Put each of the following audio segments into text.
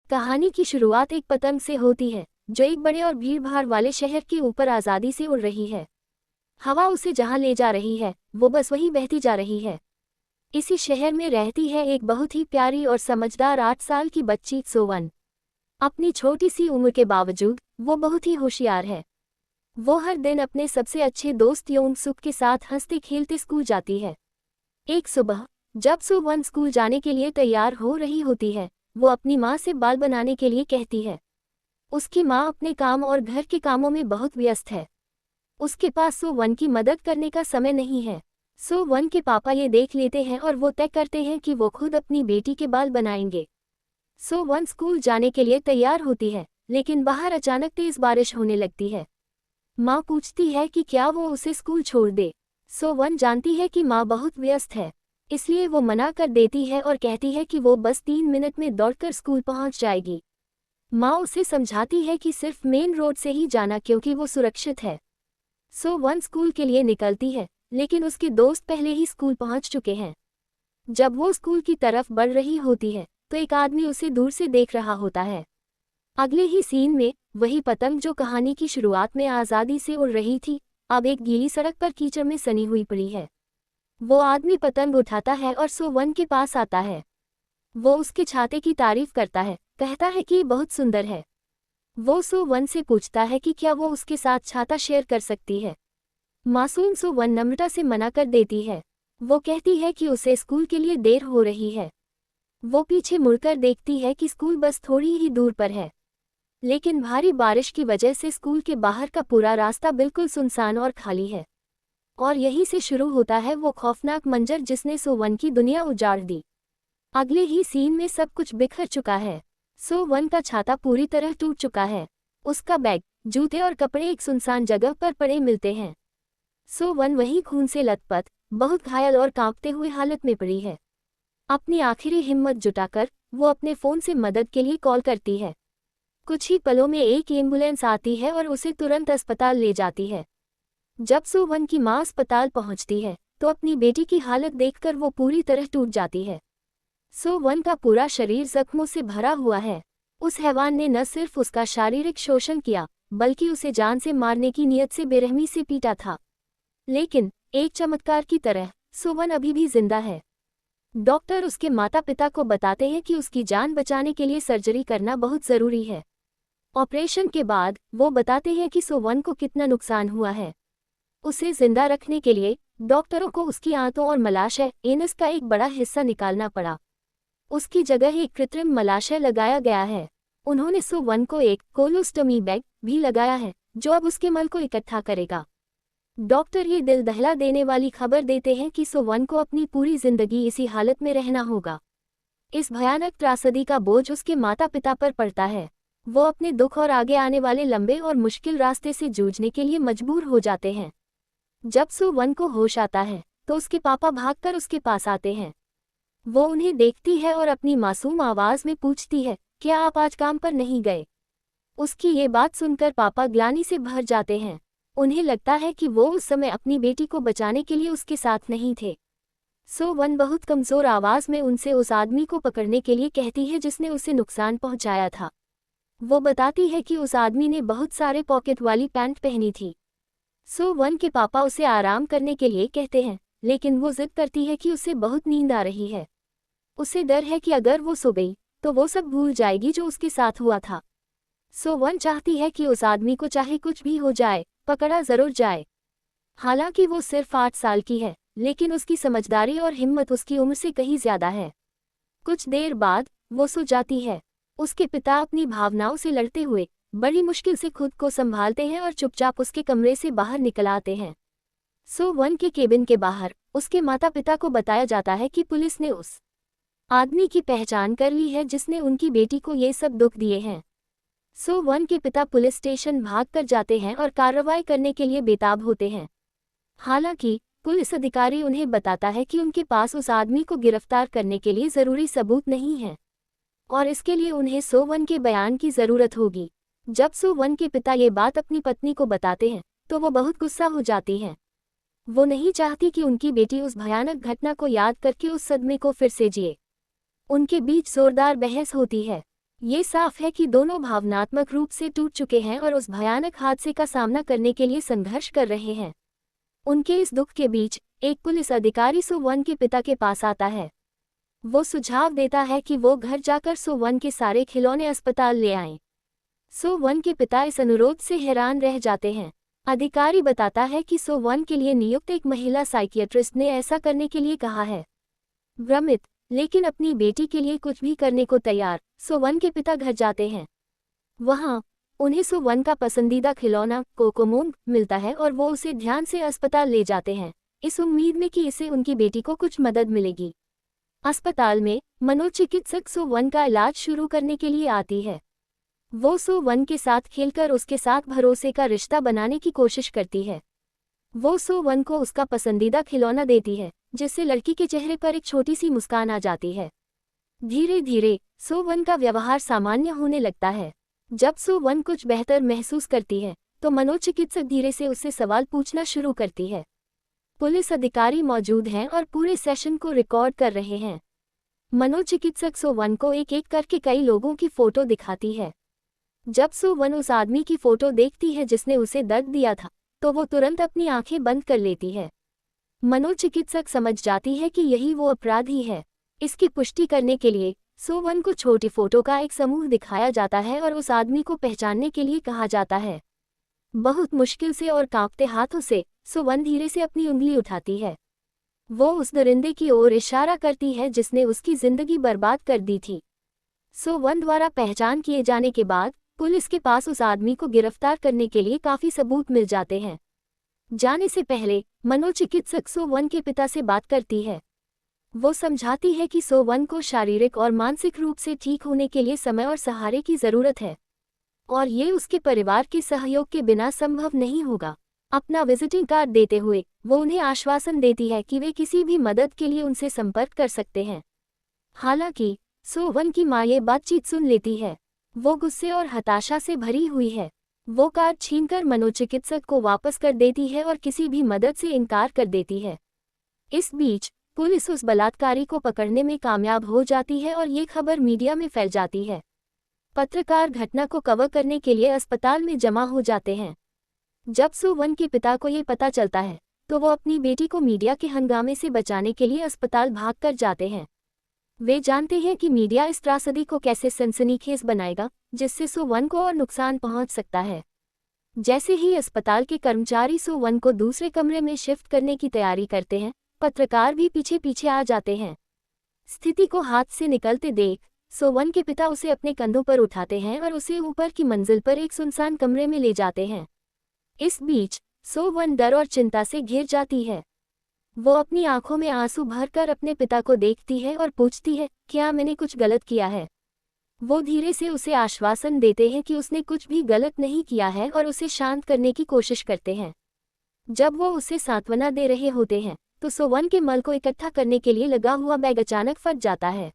कहानी की शुरुआत एक पतंग से होती है जो एक बड़े और भीड़-भाड़ वाले शहर के ऊपर आज़ादी से उड़ रही है। हवा उसे जहां ले जा रही है वो बस वहीं बहती जा रही है। इसी शहर में रहती है एक बहुत ही प्यारी और समझदार 8 साल की बच्ची सोवन। अपनी छोटी सी उम्र के बावजूद वो बहुत ही होशियार है। वो हर दिन अपने सबसे अच्छे दोस्त योंग सुक के साथ हंसते खेलते स्कूल जाती है। एक सुबह जब सोवन स्कूल जाने के लिए तैयार हो रही होती है, वो अपनी माँ से बाल बनाने के लिए कहती है। उसकी माँ अपने काम और घर के कामों में बहुत व्यस्त है। उसके पास सोवन की मदद करने का समय नहीं है। सोवन के पापा ये देख लेते हैं और वो तय करते हैं कि वो खुद अपनी बेटी के बाल बनाएंगे। सोवन स्कूल जाने के लिए तैयार होती है, लेकिन बाहर अचानक तेज बारिश होने लगती है। माँ पूछती है कि क्या वो उसे स्कूल छोड़ दे। सोवन जानती है कि माँ बहुत व्यस्त है, इसलिए वो मना कर देती है और कहती है कि वो बस 3 मिनट में दौड़कर स्कूल पहुंच जाएगी। माँ उसे समझाती है कि सिर्फ मेन रोड से ही जाना क्योंकि वो सुरक्षित है। सोवन स्कूल के लिए निकलती है, लेकिन उसके दोस्त पहले ही स्कूल पहुंच चुके हैं। जब वो स्कूल की तरफ बढ़ रही होती है तो एक आदमी उसे दूर से देख रहा होता है। अगले ही सीन में वही पतंग जो कहानी की शुरुआत में आज़ादी से उड़ रही थी, अब एक गीली सड़क पर कीचड़ में सनी हुई पड़ी है। वो आदमी पतंग उठाता है और सोवन के पास आता है। वो उसके छाते की तारीफ करता है, कहता है कि बहुत सुंदर है। वो सोवन से पूछता है कि क्या वो उसके साथ छाता शेयर कर सकती है। मासूम सोवन नम्रता से मना कर देती है। वो कहती है कि उसे स्कूल के लिए देर हो रही है। वो पीछे मुड़कर देखती है कि स्कूल बस थोड़ी ही दूर पर है, लेकिन भारी बारिश की वजह से स्कूल के बाहर का पूरा रास्ता बिल्कुल सुनसान और खाली है। और यहीं से शुरू होता है वो खौफनाक मंजर जिसने सोवन की दुनिया उजाड़ दी। अगले ही सीन में सब कुछ बिखर चुका है। सोवन का छाता पूरी तरह टूट चुका है। उसका बैग, जूते और कपड़े एक सुनसान जगह पर पड़े मिलते हैं। सोवन वहीं खून से लथपथ, बहुत घायल और कांपते हुए हालत में पड़ी है। अपनी आखिरी हिम्मत जुटाकर वो अपने फ़ोन से मदद के लिए कॉल करती है। कुछ ही पलों में एक एम्बुलेंस आती है और उसे तुरंत अस्पताल ले जाती है। जब सोवन की माँ अस्पताल पहुंचती है तो अपनी बेटी की हालत देखकर वो पूरी तरह टूट जाती है। सोवन का पूरा शरीर जख्मों से भरा हुआ है। उस हैवान ने न सिर्फ उसका शारीरिक शोषण किया, बल्कि उसे जान से मारने की नीयत से बेरहमी से पीटा था। लेकिन एक चमत्कार की तरह सोवन अभी भी जिंदा है। डॉक्टर उसके माता पिता को बताते हैं कि उसकी जान बचाने के लिए सर्जरी करना बहुत ज़रूरी है। ऑपरेशन के बाद वो बताते हैं कि सोवन को कितना नुकसान हुआ है। उसे जिंदा रखने के लिए डॉक्टरों को उसकी आंतों और मलाशय एनस का एक बड़ा हिस्सा निकालना पड़ा। उसकी जगह एक कृत्रिम मलाशय लगाया गया है। उन्होंने सोवन को एक कोलोस्टोमी बैग भी लगाया है जो अब उसके मल को इकट्ठा करेगा। डॉक्टर ये दिल दहला देने वाली खबर देते हैं कि सोवन को अपनी पूरी जिंदगी इसी हालत में रहना होगा। इस भयानक त्रासदी का बोझ उसके माता पिता पर पड़ता है। वो अपने दुख और आगे आने वाले लंबे और मुश्किल रास्ते से जूझने के लिए मजबूर हो जाते हैं। जब सोवन को होश आता है तो उसके पापा भागकर उसके पास आते हैं। वो उन्हें देखती है और अपनी मासूम आवाज में पूछती है, क्या आप आज काम पर नहीं गए? उसकी ये बात सुनकर पापा ग्लानि से भर जाते हैं। उन्हें लगता है कि वो उस समय अपनी बेटी को बचाने के लिए उसके साथ नहीं थे। सोवन बहुत कमजोर आवाज में उनसे उस आदमी को पकड़ने के लिए कहती है जिसने उसे नुकसान पहुंचाया था। वो बताती है कि उस आदमी ने बहुत सारे पॉकेट वाली पैंट पहनी थी। सोवन के पापा उसे आराम करने के लिए कहते हैं, लेकिन वो जिद करती है कि उसे बहुत नींद आ रही है। उसे डर है कि अगर वो सो गई तो वो सब भूल जाएगी जो उसके साथ हुआ था। सोवन चाहती है कि उस आदमी को चाहे कुछ भी हो जाए, पकड़ा जरूर जाए। हालांकि वो सिर्फ 8 साल की है, लेकिन उसकी समझदारी और हिम्मत उसकी उम्र से कहीं ज्यादा है। कुछ देर बाद वो सो जाती है। उसके पिता अपनी भावनाओं से लड़ते हुए बड़ी मुश्किल से खुद को संभालते हैं और चुपचाप उसके कमरे से बाहर निकल आते हैं। सोवन के केबिन के बाहर उसके माता पिता को बताया जाता है कि पुलिस ने उस आदमी की पहचान कर ली है जिसने उनकी बेटी को ये सब दुख दिए हैं। सोवन के पिता पुलिस स्टेशन भाग कर जाते हैं और कार्रवाई करने के लिए बेताब होते हैं। हालांकि पुलिस अधिकारी उन्हें बताता है कि उनके पास उस आदमी को गिरफ्तार करने के लिए ज़रूरी सबूत नहीं है और इसके लिए उन्हें सोवन के बयान की ज़रूरत होगी। जब सोवन के पिता ये बात अपनी पत्नी को बताते हैं तो वो बहुत गुस्सा हो जाती हैं। वो नहीं चाहती कि उनकी बेटी उस भयानक घटना को याद करके उस सदमे को फिर से जिए। उनके बीच जोरदार बहस होती है। ये साफ है कि दोनों भावनात्मक रूप से टूट चुके हैं और उस भयानक हादसे का सामना करने के लिए संघर्ष कर रहे हैं। उनके इस दुख के बीच एक पुलिस अधिकारी सो-वन के पिता के पास आता है। वो सुझाव देता है कि वो घर जाकर सो-वन के सारे खिलौने अस्पताल ले आएं। सो-वन के पिता इस अनुरोध से हैरान रह जाते हैं। अधिकारी बताता है कि सो-वन के लिए नियुक्त एक महिला साइकियाट्रिस्ट ने ऐसा करने के लिए कहा है। भ्रमित, लेकिन अपनी बेटी के लिए कुछ भी करने को तैयार, सो-वन के पिता घर जाते हैं। वहाँ उन्हें सो-वन का पसंदीदा खिलौना कोकोमोन मिलता है और वो उसे ध्यान से अस्पताल ले जाते हैं, इस उम्मीद में कि इससे उनकी बेटी को कुछ मदद मिलेगी। अस्पताल में मनोचिकित्सक सो-वन का इलाज शुरू करने के लिए आती है। वो सो-वन के साथ खेलकर उसके साथ भरोसे का रिश्ता बनाने की कोशिश करती है। वो सो-वन को उसका पसंदीदा खिलौना देती है, जिससे लड़की के चेहरे पर एक छोटी सी मुस्कान आ जाती है। धीरे धीरे सो-वन का व्यवहार सामान्य होने लगता है। जब सो-वन कुछ बेहतर महसूस करती है तो मनोचिकित्सक धीरे से उससे सवाल पूछना शुरू करती है। पुलिस अधिकारी मौजूद हैं और पूरे सेशन को रिकॉर्ड कर रहे हैं। मनोचिकित्सक सो-वन को एक एक करके कई लोगों की फोटो दिखाती है। जब सो-वन उस आदमी की फोटो देखती है जिसने उसे दर्द दिया था, तो वो तुरंत अपनी आंखें बंद कर लेती है। मनोचिकित्सक समझ जाती है कि यही वो अपराधी है। इसकी पुष्टि करने के लिए सो-वन को छोटी फोटो का एक समूह दिखाया जाता है और उस आदमी को पहचानने के लिए कहा जाता है। बहुत मुश्किल से और कांपते हाथों से सो-वन धीरे से अपनी उंगली उठाती है। वो उस दरिंदे की ओर इशारा करती है जिसने उसकी जिंदगी बर्बाद कर दी थी। सो-वन द्वारा पहचान किए जाने के बाद पुलिस के पास उस आदमी को गिरफ्तार करने के लिए काफी सबूत मिल जाते हैं। जाने से पहले मनोचिकित्सक सो-वन के पिता से बात करती है। वो समझाती है कि सो-वन को शारीरिक और मानसिक रूप से ठीक होने के लिए समय और सहारे की जरूरत है, और ये उसके परिवार के सहयोग के बिना संभव नहीं होगा। अपना विजिटिंग कार्ड देते हुए वो उन्हें आश्वासन देती है कि वे किसी भी मदद के लिए उनसे संपर्क कर सकते हैं। हालांकि सो-वन की मां ये बातचीत सुन लेती है। वो गुस्से और हताशा से भरी हुई है। वो कार्ड छीनकर मनोचिकित्सक को वापस कर देती है और किसी भी मदद से इनकार कर देती है। इस बीच पुलिस उस बलात्कारी को पकड़ने में कामयाब हो जाती है और ये खबर मीडिया में फैल जाती है। पत्रकार घटना को कवर करने के लिए अस्पताल में जमा हो जाते हैं। जब सो-वन के पिता को ये पता चलता है तो वो अपनी बेटी को मीडिया के हंगामे से बचाने के लिए अस्पताल भागकर जाते हैं। वे जानते हैं कि मीडिया इस त्रासदी को कैसे सनसनीखेज बनाएगा, जिससे सो-वन को और नुकसान पहुंच सकता है। जैसे ही अस्पताल के कर्मचारी सो-वन को दूसरे कमरे में शिफ्ट करने की तैयारी करते हैं, पत्रकार भी पीछे पीछे आ जाते हैं। स्थिति को हाथ से निकलते देख सो-वन के पिता उसे अपने कंधों पर उठाते हैं और उसे ऊपर की मंजिल पर एक सुनसान कमरे में ले जाते हैं। इस बीच सो-वन डर और चिंता से घिर जाती है। वो अपनी आंखों में आंसू भरकर अपने पिता को देखती है और पूछती है, क्या मैंने कुछ गलत किया है? वो धीरे से उसे आश्वासन देते हैं कि उसने कुछ भी गलत नहीं किया है और उसे शांत करने की कोशिश करते हैं। जब वो उसे सांत्वना दे रहे होते हैं तो सो-वन के मल को इकट्ठा करने के लिए लगा हुआ बैग अचानक फट जाता है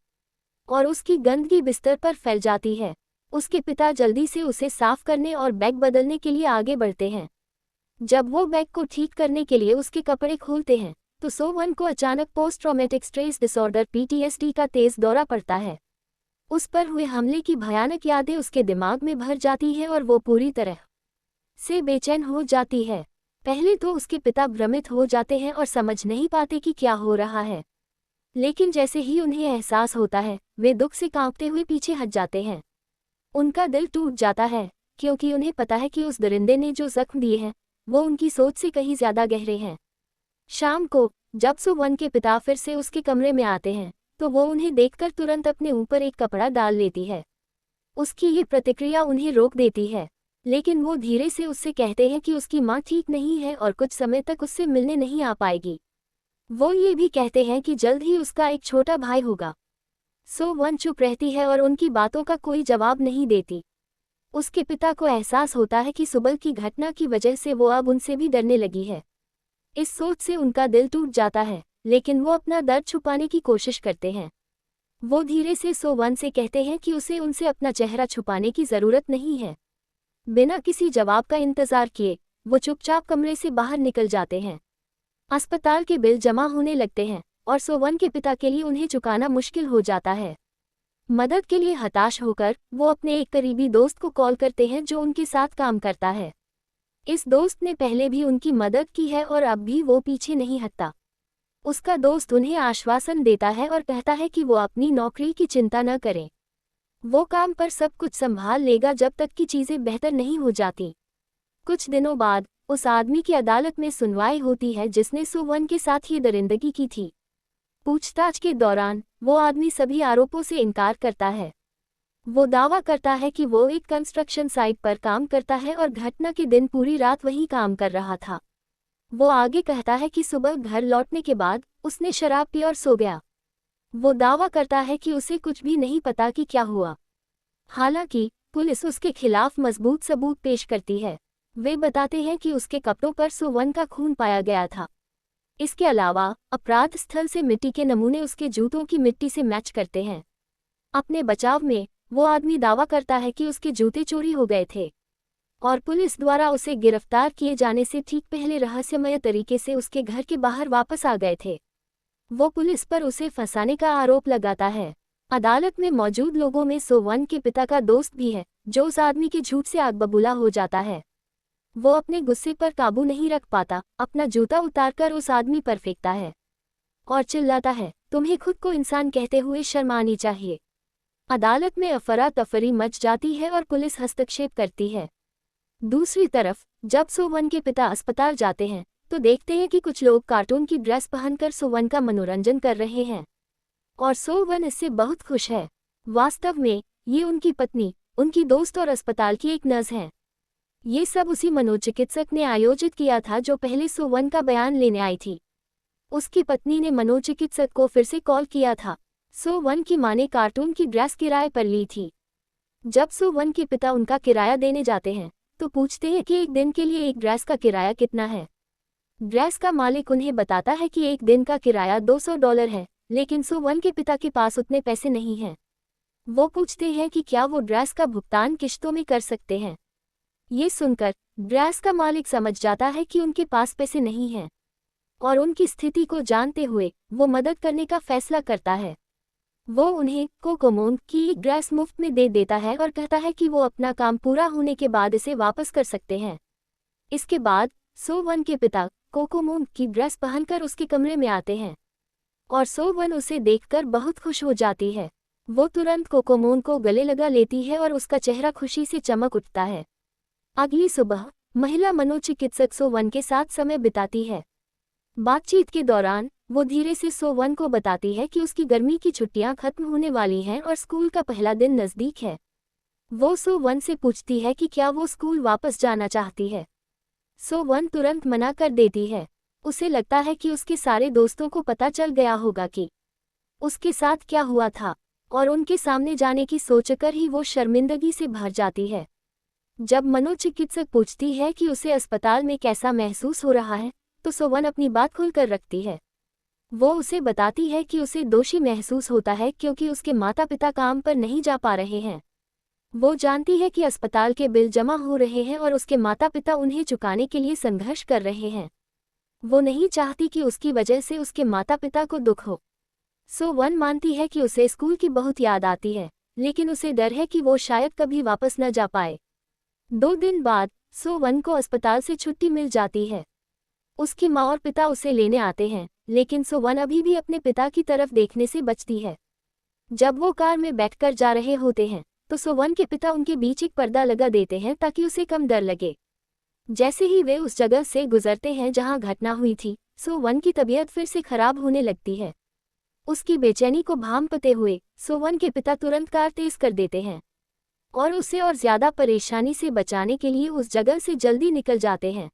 और उसकी गंदगी बिस्तर पर फैल जाती है। उसके पिता जल्दी से उसे साफ करने और बैग बदलने के लिए आगे बढ़ते हैं। जब वो बैग को ठीक करने के लिए उसके कपड़े खोलते हैं तो सो-वन को अचानक post traumatic stress disorder (PTSD) का तेज दौरा पड़ता है। उस पर हुए हमले की भयानक यादें उसके दिमाग में भर जाती हैं और वो पूरी तरह से बेचैन हो जाती है। पहले तो उसके पिता भ्रमित हो जाते हैं और समझ नहीं पाते कि क्या हो रहा है, लेकिन जैसे ही उन्हें एहसास होता है वे दुख से कांपते हुए पीछे हट जाते हैं। उनका दिल टूट जाता है क्योंकि उन्हें पता है कि उस दरिंदे ने जो जख्म दिए हैं वो उनकी सोच से कहीं ज्यादा गहरे हैं। शाम को जब सो-वन के पिता फिर से उसके कमरे में आते हैं तो वो उन्हें देखकर तुरंत अपने ऊपर एक कपड़ा डाल लेती है। उसकी ये प्रतिक्रिया उन्हें रोक देती है, लेकिन वो धीरे से उससे कहते हैं कि उसकी मां ठीक नहीं है और कुछ समय तक उससे मिलने नहीं आ पाएगी। वो ये भी कहते हैं कि जल्द ही उसका एक छोटा भाई होगा। सो-वन चुप रहती है और उनकी बातों का कोई जवाब नहीं देती। उसके पिता को एहसास होता है कि सुबह की घटना की वजह से वो अब उनसे भी डरने लगी है। इस सोच से उनका दिल टूट जाता है, लेकिन वो अपना दर्द छुपाने की कोशिश करते हैं। वो धीरे से सो-वन से कहते हैं कि उसे उनसे अपना चेहरा छुपाने की ज़रूरत नहीं है। बिना किसी जवाब का इंतज़ार किए वो चुपचाप कमरे से बाहर निकल जाते हैं। अस्पताल के बिल जमा होने लगते हैं और सो-वन के पिता के लिए उन्हें चुकाना मुश्किल हो जाता है। मदद के लिए हताश होकर वो अपने एक करीबी दोस्त को कॉल करते हैं जो उनके साथ काम करता है। इस दोस्त ने पहले भी उनकी मदद की है और अब भी वो पीछे नहीं हटता। उसका दोस्त उन्हें आश्वासन देता है और कहता है कि वो अपनी नौकरी की चिंता न करें, वो काम पर सब कुछ संभाल लेगा जब तक कि चीज़ें बेहतर नहीं हो जाती। कुछ दिनों बाद उस आदमी की अदालत में सुनवाई होती है जिसने सो-1 के साथ ये दरिंदगी की थी। पूछताछ के दौरान वो आदमी सभी आरोपों से इनकार करता है। वो दावा करता है कि वो एक कंस्ट्रक्शन साइट पर काम करता है और घटना के दिन पूरी रात वहीं काम कर रहा था। वो आगे कहता है कि सुबह घर लौटने के बाद उसने शराब पी और सो गया। वो दावा करता है कि उसे कुछ भी नहीं पता कि क्या हुआ। हालांकि पुलिस उसके खिलाफ मजबूत सबूत पेश करती है। वे बताते हैं कि उसके कपड़ों पर सो-1 का खून पाया गया था। इसके अलावा अपराध स्थल से मिट्टी के नमूने उसके जूतों की मिट्टी से मैच करते हैं। अपने बचाव में वो आदमी दावा करता है कि उसके जूते चोरी हो गए थे और पुलिस द्वारा उसे गिरफ्तार किए जाने से ठीक पहले रहस्यमय तरीके से उसके घर के बाहर वापस आ गए थे। वो पुलिस पर उसे फंसाने का आरोप लगाता है। अदालत में मौजूद लोगों में सो-1 के पिता का दोस्त भी है जो उस आदमी के झूठ से आग बबूला हो जाता है। वो अपने गुस्से पर काबू नहीं रख पाता, अपना जूता उतारकर उस आदमी पर फेंकता है और चिल्लाता है, तुम्हें खुद को इंसान कहते हुए शर्म आनी चाहिए। अदालत में अफरा तफरी मच जाती है और पुलिस हस्तक्षेप करती है। दूसरी तरफ जब सो-1 के पिता अस्पताल जाते हैं तो देखते हैं कि कुछ लोग कार्टून की ड्रेस पहनकर सो-1 का मनोरंजन कर रहे हैं और सो-1 इससे बहुत खुश है। वास्तव में ये उनकी पत्नी, उनकी दोस्त और अस्पताल की एक नर्स हैं। ये सब उसी मनोचिकित्सक ने आयोजित किया था जो पहले सो-1 का बयान लेने आई थी। उसकी पत्नी ने मनोचिकित्सक को फिर से कॉल किया था। सो-1 की मां ने कार्टून की ड्रेस किराए पर ली थी। जब सो-1 के पिता उनका किराया देने जाते हैं तो पूछते हैं कि एक दिन के लिए एक ड्रेस का किराया कितना है। ड्रेस का मालिक उन्हें बताता है कि एक दिन का किराया $200 है, लेकिन सो-1 के पिता के पास उतने पैसे नहीं हैं। वो पूछते हैं कि क्या वो ड्रेस का भुगतान किश्तों में कर सकते हैं। ये सुनकर ड्रेस का मालिक समझ जाता है कि उनके पास पैसे नहीं हैं और उनकी स्थिति को जानते हुए वो मदद करने का फैसला करता है। वो उन्हें कोकोमोन की एक ड्रेस मुफ्त में दे देता है और कहता है कि वो अपना काम पूरा होने के बाद इसे वापस कर सकते हैं। इसके बाद सो-1 के पिता कोकोमोन की ड्रेस पहनकर उसके कमरे में आते हैं और सो-1 उसे देखकर बहुत खुश हो जाती है। वो तुरंत कोकोमोन को गले लगा लेती है और उसका चेहरा खुशी से चमक उठता है। अगली सुबह महिला मनोचिकित्सक सो-1 के साथ समय बिताती है। बातचीत के दौरान वो धीरे से सो-1 को बताती है कि उसकी गर्मी की छुट्टियां खत्म होने वाली हैं और स्कूल का पहला दिन नज़दीक है। वो सो-1 से पूछती है कि क्या वो स्कूल वापस जाना चाहती है। सो-1 तुरंत मना कर देती है। उसे लगता है कि उसके सारे दोस्तों को पता चल गया होगा कि उसके साथ क्या हुआ था और उनके सामने जाने की सोचकर ही वो शर्मिंदगी से भर जाती है। जब मनोचिकित्सक पूछती है कि उसे अस्पताल में कैसा महसूस हो रहा है तो सो-1 अपनी बात खुलकर रखती है। वो उसे बताती है कि उसे दोषी महसूस होता है क्योंकि उसके माता पिता काम पर नहीं जा पा रहे हैं। वो जानती है कि अस्पताल के बिल जमा हो रहे हैं और उसके माता पिता उन्हें चुकाने के लिए संघर्ष कर रहे हैं। वो नहीं चाहती कि उसकी वजह से उसके माता पिता को दुख हो। सो-1 मानती है कि उसे स्कूल की बहुत याद आती है, लेकिन उसे डर है कि वो शायद कभी वापस न जा पाए। 2 दिन बाद सो-1 को अस्पताल से छुट्टी मिल जाती है। उसकी माँ और पिता उसे लेने आते हैं, लेकिन सो-1 अभी भी अपने पिता की तरफ देखने से बचती है। जब वो कार में बैठकर जा रहे होते हैं तो सो-1 के पिता उनके बीच एक पर्दा लगा देते हैं ताकि उसे कम डर लगे। जैसे ही वे उस जगह से गुजरते हैं जहां घटना हुई थी, सो-1 की तबीयत फिर से खराब होने लगती है। उसकी बेचैनी को भांपते हुए सो-1 के पिता तुरंत कार तेज कर देते हैं और उसे और ज्यादा परेशानी से बचाने के लिए उस जगह से जल्दी निकल जाते हैं।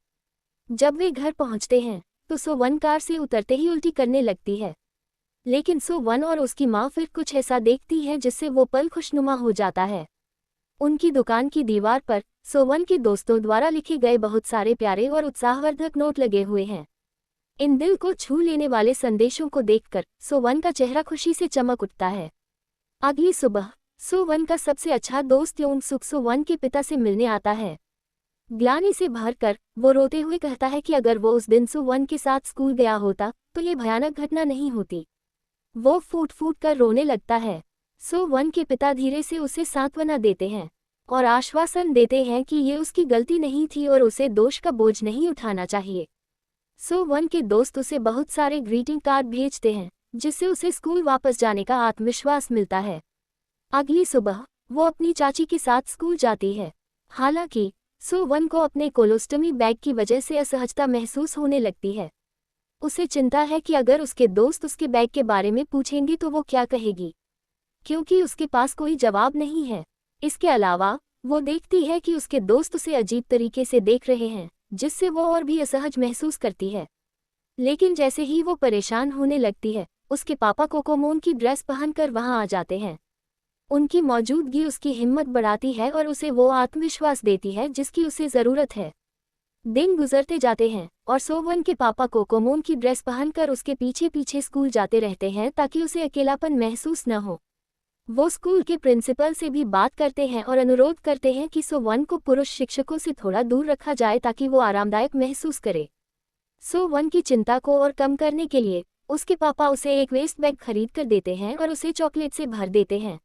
जब वे घर पहुंचते हैं तो सो-1 कार से उतरते ही उल्टी करने लगती है, लेकिन सो-1 और उसकी माँ फिर कुछ ऐसा देखती है जिससे वो पल खुशनुमा हो जाता है। उनकी दुकान की दीवार पर सो-1 के दोस्तों द्वारा लिखे गए बहुत सारे प्यारे और उत्साहवर्धक नोट लगे हुए हैं। इन दिल को छू लेने वाले संदेशों को देखकर सो-1 का चेहरा खुशी से चमक उठता है। अगली सुबह सो-1 का सबसे अच्छा दोस्त योंग-सुक सो-1 के पिता से मिलने आता है। ग्लानि से भरकर वो रोते हुए कहता है कि अगर वो उस दिन सो-1 के साथ स्कूल गया होता तो ये भयानक घटना नहीं होती। वो फूट फूट कर रोने लगता है। सो1 के पिता धीरे से उसे सांत्वना देते हैं और आश्वासन देते हैं कि ये उसकी गलती नहीं थी और उसे दोष का बोझ नहीं उठाना चाहिए। सो1 के दोस्त उसे बहुत सारे ग्रीटिंग कार्ड भेजते हैं, जिससे उसे स्कूल वापस जाने का आत्मविश्वास मिलता है। अगली सुबह वो अपनी चाची के साथ स्कूल जाती है। हालांकि सो1 को अपने कोलोस्टमी बैग की वजह से असहजता महसूस होने लगती है। उसे चिंता है कि अगर उसके दोस्त उसके बैग के बारे में पूछेंगे तो वो क्या कहेगी, क्योंकि उसके पास कोई जवाब नहीं है। इसके अलावा वो देखती है कि उसके दोस्त उसे अजीब तरीके से देख रहे हैं, जिससे वो और भी असहज महसूस करती है। लेकिन जैसे ही वो परेशान होने लगती है, उसके पापा कोकोमोन की ड्रेस पहनकर वहां आ जाते हैं। उनकी मौजूदगी उसकी हिम्मत बढ़ाती है और उसे वो आत्मविश्वास देती है जिसकी उसे ज़रूरत है। दिन गुजरते जाते हैं और सो1 के पापा कोकोमोन की ड्रेस पहनकर उसके पीछे पीछे स्कूल जाते रहते हैं ताकि उसे अकेलापन महसूस न हो। वो स्कूल के प्रिंसिपल से भी बात करते हैं और अनुरोध करते हैं कि सो1 को पुरुष शिक्षकों से थोड़ा दूर रखा जाए ताकि वो आरामदायक महसूस करे। सो1 की चिंता को और कम करने के लिए उसके पापा उसे एक वेस्ट बैग खरीद कर देते हैं और उसे चॉकलेट से भर देते हैं।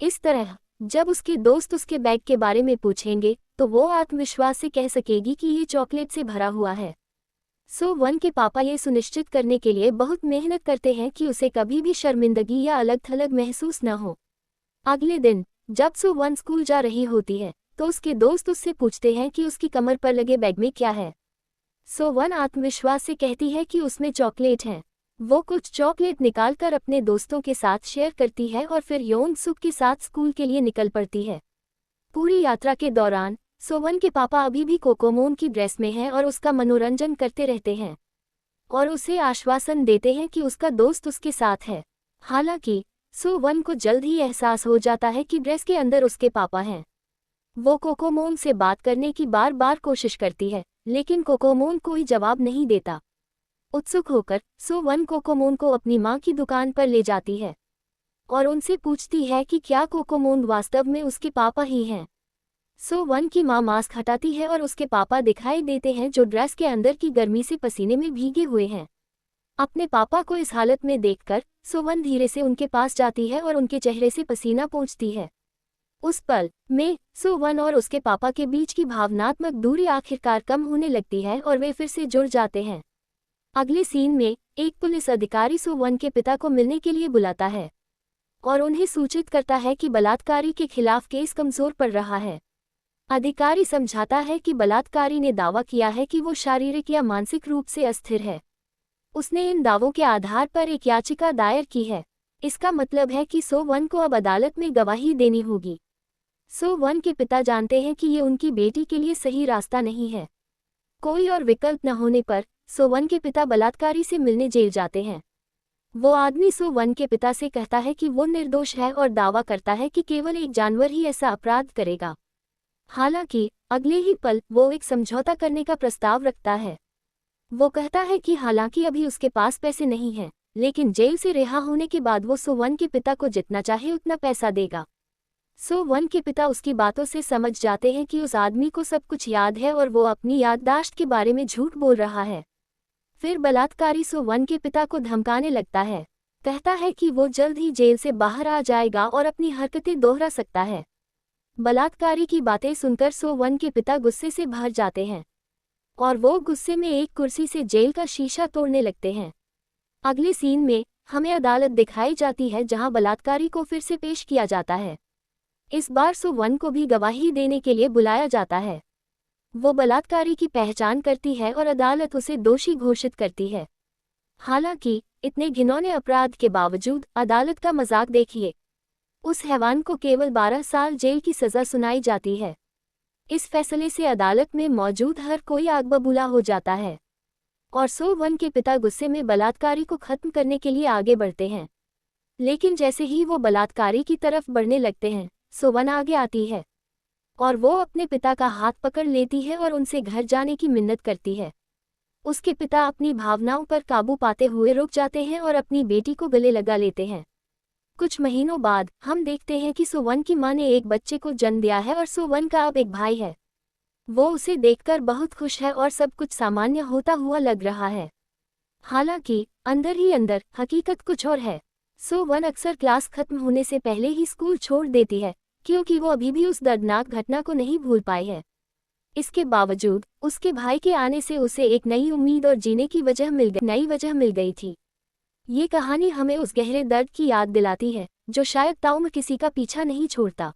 इस तरह जब उसके दोस्त उसके बैग के बारे में पूछेंगे तो वो आत्मविश्वास से कह सकेगी कि ये चॉकलेट से भरा हुआ है। सो1 के पापा ये सुनिश्चित करने के लिए बहुत मेहनत करते हैं कि उसे कभी भी शर्मिंदगी या अलग थलग महसूस न हो। अगले दिन जब सो1 स्कूल जा रही होती है तो उसके दोस्त उससे पूछते हैं कि उसकी कमर पर लगे बैग में क्या है। सो1 आत्मविश्वास से कहती है कि उसमें चॉकलेट है। वो कुछ चॉकलेट निकालकर अपने दोस्तों के साथ शेयर करती है और फिर यौन सुख के साथ स्कूल के लिए निकल पड़ती है। पूरी यात्रा के दौरान सो1 के पापा अभी भी कोकोमोन की ड्रेस में हैं और उसका मनोरंजन करते रहते हैं और उसे आश्वासन देते हैं कि उसका दोस्त उसके साथ है। हालांकि सो1 को जल्द ही एहसास हो जाता है कि ड्रेस के अंदर उसके पापा हैं। वो कोकोमोन से बात करने की बार बार कोशिश करती है, लेकिन कोकोमोन कोई जवाब नहीं देता। उत्सुक होकर सो1 कोकोमोन को अपनी माँ की दुकान पर ले जाती है और उनसे पूछती है कि क्या कोकोमोन वास्तव में उसके पापा ही हैं। सो1 की माँ मास्क हटाती है और उसके पापा दिखाई देते हैं जो ड्रेस के अंदर की गर्मी से पसीने में भीगे हुए हैं। अपने पापा को इस हालत में देखकर सो1 धीरे से उनके पास जाती है और उनके चेहरे से पसीना पोंछती है। उस पल में सो1 और उसके पापा के बीच की भावनात्मक दूरी आखिरकार कम होने लगती है और वे फिर से जुड़ जाते हैं। अगले सीन में एक पुलिस अधिकारी सो1 के पिता को मिलने के लिए बुलाता है और उन्हें सूचित करता है कि बलात्कारी के खिलाफ केस कमजोर पड़ रहा है। अधिकारी समझाता है कि बलात्कारी ने दावा किया है कि वो शारीरिक या मानसिक रूप से अस्थिर है। उसने इन दावों के आधार पर एक याचिका दायर की है। इसका मतलब है कि सो1 को अब अदालत में गवाही देनी होगी। सो1 के पिता जानते हैं कि ये उनकी बेटी के लिए सही रास्ता नहीं है। कोई और विकल्प न होने पर सो1 के पिता बलात्कारी से मिलने जेल जाते हैं। वो आदमी सो1 के पिता से कहता है कि वो निर्दोष है और दावा करता है कि केवल एक जानवर ही ऐसा अपराध करेगा। हालांकि अगले ही पल वो एक समझौता करने का प्रस्ताव रखता है। वो कहता है कि हालांकि अभी उसके पास पैसे नहीं हैं, लेकिन जेल से रिहा होने के बाद वो सो1 के पिता को जितना चाहे उतना पैसा देगा। सो1 के पिता उसकी बातों से समझ जाते हैं कि उस आदमी को सब कुछ याद है और वो अपनी याददाश्त के बारे में झूठ बोल रहा है। फिर बलात्कारी सो1 के पिता को धमकाने लगता है, कहता है कि वो जल्द ही जेल से बाहर आ जाएगा और अपनी हरकतें दोहरा सकता है। बलात्कारी की बातें सुनकर सो1 के पिता गुस्से से भर जाते हैं और वो गुस्से में एक कुर्सी से जेल का शीशा तोड़ने लगते हैं। अगले सीन में हमें अदालत दिखाई जाती है जहां बलात्कारी को फिर से पेश किया जाता है। इस बार सो1 को भी गवाही देने के लिए बुलाया जाता है। वो बलात्कारी की पहचान करती है और अदालत उसे दोषी घोषित करती है। हालांकि इतने घिनौने अपराध के बावजूद अदालत का मजाक देखिए, उस हैवान को केवल 12 साल जेल की सज़ा सुनाई जाती है। इस फैसले से अदालत में मौजूद हर कोई आग बबूला हो जाता है और सो1 के पिता गुस्से में बलात्कारी को खत्म करने के लिए आगे बढ़ते हैं। लेकिन जैसे ही वो बलात्कारी की तरफ बढ़ने लगते हैं, सो1 आगे आती है और वो अपने पिता का हाथ पकड़ लेती है और उनसे घर जाने की मिन्नत करती है। उसके पिता अपनी भावनाओं पर काबू पाते हुए रुक जाते हैं और अपनी बेटी को गले लगा लेते हैं। कुछ महीनों बाद हम देखते हैं कि सो1 की मां ने एक बच्चे को जन्म दिया है और सो1 का अब एक भाई है। वो उसे देखकर बहुत खुश है और सब कुछ सामान्य होता हुआ लग रहा है। हालांकि अंदर ही अंदर हकीकत कुछ और है। सो वन अक्सर क्लास खत्म होने से पहले ही स्कूल छोड़ देती है, क्योंकि वो अभी भी उस दर्दनाक घटना को नहीं भूल पाई है। इसके बावजूद उसके भाई के आने से उसे एक नई उम्मीद और जीने की नई वजह मिल गई थी। ये कहानी हमें उस गहरे दर्द की याद दिलाती है जो शायद ताउम्र किसी का पीछा नहीं छोड़ता।